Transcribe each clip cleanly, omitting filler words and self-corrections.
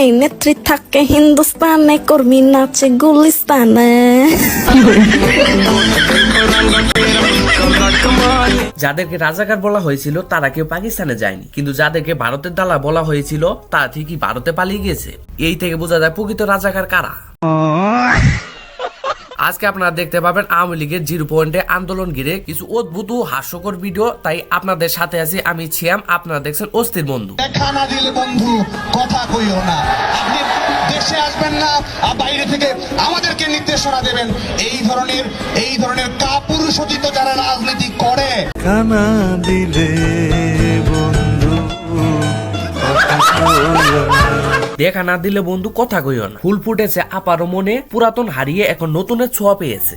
নেই, নেত্রী থাকে হিন্দুস্তানে, কর্মী নাচে গুলিস্তানে। যাদেরকে রাজাকার বলা হয়েছিল তারা কেউ পাকিস্তানে যায়নি, কিন্তু যাদেরকে ভারতের দালাল বলা হয়েছিল তারা ঠিকই ভারতে পালিয়ে গেছে। এই থেকে বোঝা যায় প্রকৃত রাজাকার কারা। আজকে আপনারা দেখতে পাবেন আওয়ামী লীগের 0 পয়েন্টে আন্দোলন ঘিরে কিছু অদ্ভুত ও হাস্যকর ভিডিও। তাই আপনাদের সাথে আছি আমি ছিয়াম, আপনারা দেখছেন অস্থির বন্ধু। দেখা না দিলে বন্ধু কথা কইও না। আপনি দেশে আসবেন না, বাইরে থেকে আমাদেরকে নির্দেশনা দেবেন। এই ধরনের কাপুরুষোচিত যারা রাজনীতি করে। কানা দিলে বন্ধু দেখা না দিলে বন্ধু কথা কইও না। ফুল ফুটেছে আপারও মনে, পুরাতন হারিয়ে এখন নতুনের ছোঁয়া পেয়েছে।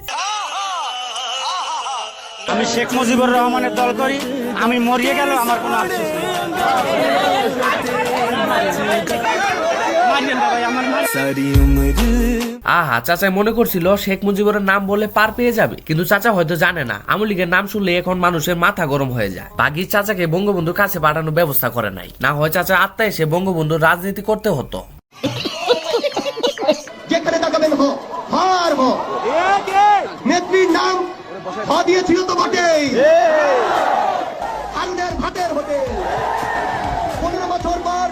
আমি শেখ মুজিবুর রহমানের দল করি, আমি মরিয়ে গেল আমার কোনো আফসোস নেই। আহা, চাচা মনে করছিল শেখ মুজিবুরের নাম বলে পার পেয়ে যাবে, কিন্তু চাচা হয়তো জানে না আওয়ামী লীগের নাম শুনলে এখন মানুষের মাথা গরম হয়ে যায়। বাকি চাচাকে বঙ্গবন্ধুর কাছে পাঠানোর ব্যবস্থা করে নাই, না হয় চাচা আত্মা এসে বঙ্গবন্ধুর রাজনীতি করতে হতো। যেখানে তাকাবেন হার নেত্রীর নাম দিয়েছিল তো বটেই। হারুনের ভাতের হোটেল 15 বছর পর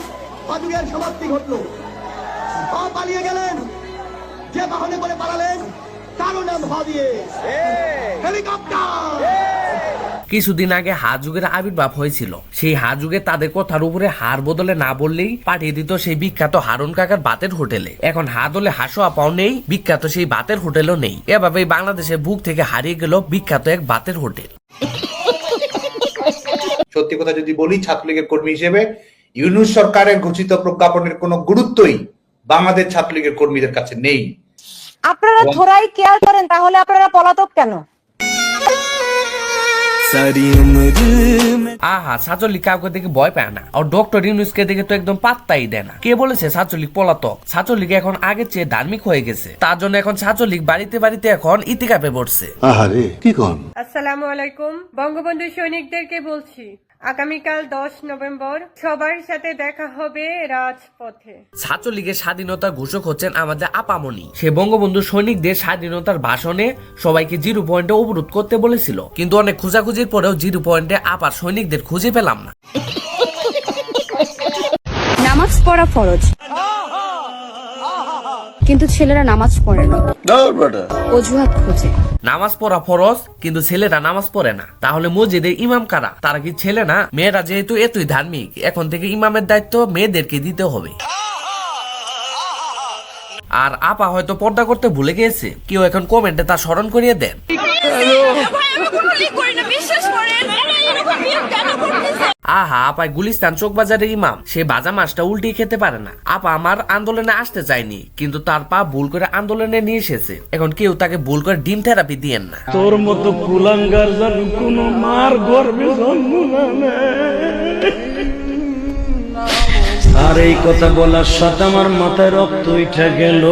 হারুনের সমাপ্তি ঘটলো। পালিয়ে গেলেন, যে বাহনে করে পালালেন তারও নাম দিয়ে হেলিকপ্টার। কিছুদিন আগে হার যুগের আবির্ভাব হয়েছিল। সেই হার যুগে তাদের কথার উপরে হার বদলে না বললেই পাঠিয়ে দিত সেই বিখ্যাত হারুন কাকার ভাতের হোটেলে। এখন হা দলে হাসো আপাও নেই, বিখ্যাত সেই ভাতের হোটেলও নেই। এভাবেই বাংলাদেশের বুক থেকে হারিয়ে গেল বিখ্যাত এক ভাতের হোটেল। সত্যি কথা যদি বলি, ছাত্রলীগের কর্মী হিসেবে ইউনূস সরকারের ঘোষিত প্রজ্ঞাপনের কোনো গুরুত্বই বাংলাদেশ ছাত্রলীগের কর্মীদের কাছে নেই। আপনারা থোড়াই কেয়ার করেন, তাহলে আপনারা পলাতক কেন? আহা, ছাত্রলীগ কাউকে দেখে ভয় পায় না, আর ডক্টর ইউনূসকে দেখে তো একদম পাত্তাই দেয় না। কে বলেছে ছাত্রলীগ পলাতক? ছাত্রলীগ এখন আগের চেয়ে ধার্মিক হয়ে গেছে, তার জন্য এখন ছাত্রলীগ বাড়িতে বাড়িতে এখন ইতিকাফে পড়ছে। আহারে কি কোন। আসসালামু আলাইকুম, বঙ্গবন্ধু সৈনিকদেরকে বলছি, আগামীকাল 10 নভেম্বর সবার সাথে দেখা হবে রাজপথে। ছাত্রলীগের স্বাধীনতার ঘোষক হচ্ছেন আমাদের আপামনি। সে বঙ্গবন্ধু সৈনিকদের স্বাধীনতার ভাষণে সবাইকে 0 পয়েন্টে অবরোধ করতে বলেছিল, কিন্তু অনেক খোঁজাখুঁজির পরেও 0 পয়েন্টে আপার সৈনিকদের খুঁজে পেলাম না। নামাজ পড়া ফরজ, কিন্তু ছেলেরা নামাজ পড়ে না, অজুহাত খোঁজে। নামাজ পড়া ফরজ, কিন্তু ছেলেরা নামাজ পড়ে না। তাহলে মসজিদের ইমাম কারা? তারা কি ছেলে না? মেয়েরা যেহেতু এতই ধার্মিক, এখন থেকে ইমামের দায়িত্ব মেয়েদেরকে দিতে হবে। আর আপা হয়তো পর্দা করতে ভুলে গিয়েছে, কেউ এখন কমেন্টে তা স্মরণ করিয়ে দেন। আহা, আপায় গুলিস্তান চোখবাজারের ইমাম, সে ভাজা মাছটা উল্টিয়ে খেতে পারে না। আপা আমার আন্দোলনে আসতে চায়নি, কিন্তু তার পা ভুল করে আন্দোলনে নিয়ে এসেছে। এখন কেউ তাকে ভুল করে ডিম থেরাপি দিয়েন না। তোর মতো কুলাঙ্গার যেন কোন মার গর্ভে জন্ম না নেয়। আর এই কথা বলার সাথে আমার মাথায় রক্ত উঠে গেল।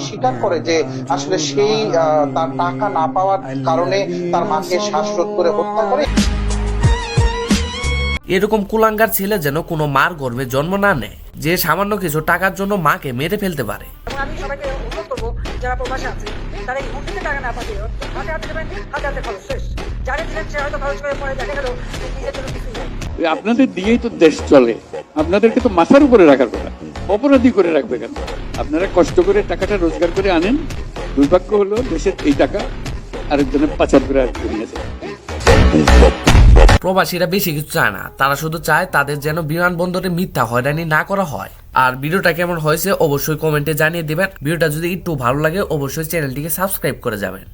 স্বীকার করে যে আসলে সেই তার টাকা না পাওয়ার কারণে তার মাকে শ্বাসরোধ করে হত্যা করে। এরকম কুলাঙ্গার ছেলে যেন কোনো মার গর্ভে জন্ম না নেয়, যে সামান্য কিছু টাকার জন্য মাকে মেরে ফেলতে পারে। আমি সবাইকে অনুরোধ করবো, যারা প্রবাসে আছে তারা এই মুহূর্তে টাকা না পাঠিয়ে হাতে হাতে দেবেন, হাতে হাতে খরচ শেষ। যারা দিলেন সে হয়তো খরচ করে পরে দেখা গেল নিজের জন্য কিছু নেই। আপনাদের দিয়েই তো দেশ চলে, আপনাদেরকে তো মাথার উপরে রাখার কথা, অপরাধী করে রাখবে কেন? আপনারা কষ্ট করে টাকাটা রোজগার করে আনেন, দুর্ভাগ্য হলো দেশের এই টাকা আরেকজনের পাচার করে আর নিয়ে যায়। প্রবাসীরা বেশি কিছু চায় না, তারা শুধু চায় তাদের যেন বিমানবন্দরে মিথ্যা হয়রানি না করা হয়। আর ভিডিওটা কেমন হয়েছে অবশ্যই কমেন্টে জানিয়ে দিবেন। ভিডিওটা যদি একটু ভালো লাগে অবশ্যই চ্যানেলটিকে সাবস্ক্রাইব করে যাবেন।